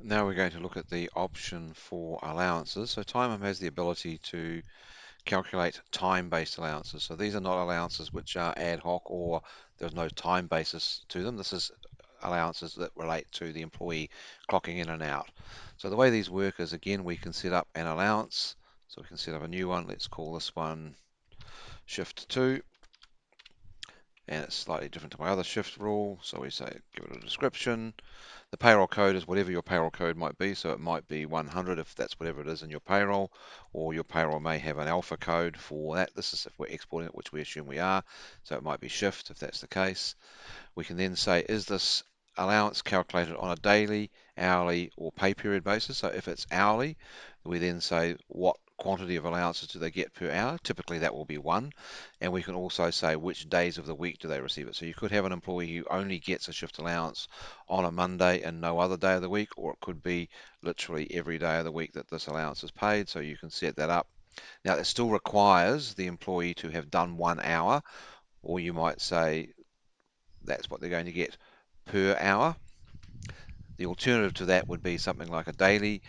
Now we're going to look at the option for allowances. So TimeHome has the ability to calculate time-based allowances. So these are not allowances which are ad hoc or there's no time basis to them. This is allowances that relate to the employee clocking in and out. So the way these work is, again, we can set up an allowance. So we can set up a new one. Let's call this one shift 2, and it's slightly different to my other shift rule. So we say give it a description. The payroll code is whatever your payroll code might be, so it might be 100 if that's whatever it is in your payroll, or your payroll may have an alpha code for that. This is if we're exporting it, which we assume we are, so it might be shift if that's the case. We can then say, is this allowance calculated on a daily, hourly, or pay period basis? So if it's hourly, we then say what quantity of allowances do they get per hour? Typically that will be one. And we can also say which days of the week do they receive it. So you could have an employee who only gets a shift allowance on a Monday and no other day of the week, or it could be literally every day of the week that this allowance is paid. So you can set that up. Now, it still requires the employee to have done 1 hour, or you might say that's what they're going to get per hour. The alternative to that would be something like a daily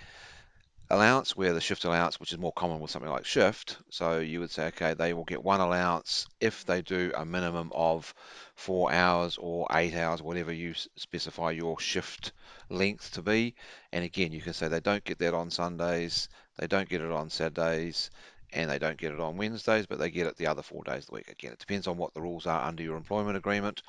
allowance, where the shift allowance, which is more common with something like shift, so you would say, okay, they will get one allowance if they do a minimum of 4 hours or 8 hours, whatever you specify your shift length to be. And again, you can say they don't get that on Sundays, they don't get it on Saturdays, and they don't get it on Wednesdays, but they get it the other 4 days of the week. Again, it depends on what the rules are under your employment agreement.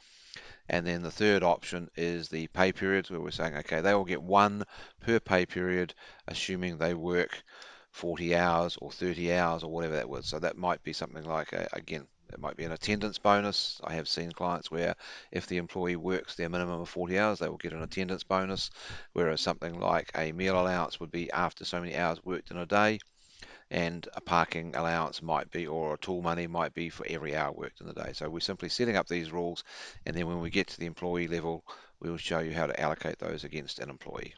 And then the third option is the pay periods, where we're saying, okay, they will get one per pay period, assuming they work 40 hours or 30 hours or whatever that was. So that might be something like, again, it might be an attendance bonus. I have seen clients where if the employee works their minimum of 40 hours, they will get an attendance bonus, whereas something like a meal allowance would be after so many hours worked in a day, and a parking allowance might be, or a tool money might be for every hour worked in the day. So we're simply setting up these rules, and then when we get to the employee level, we will show you how to allocate those against an employee.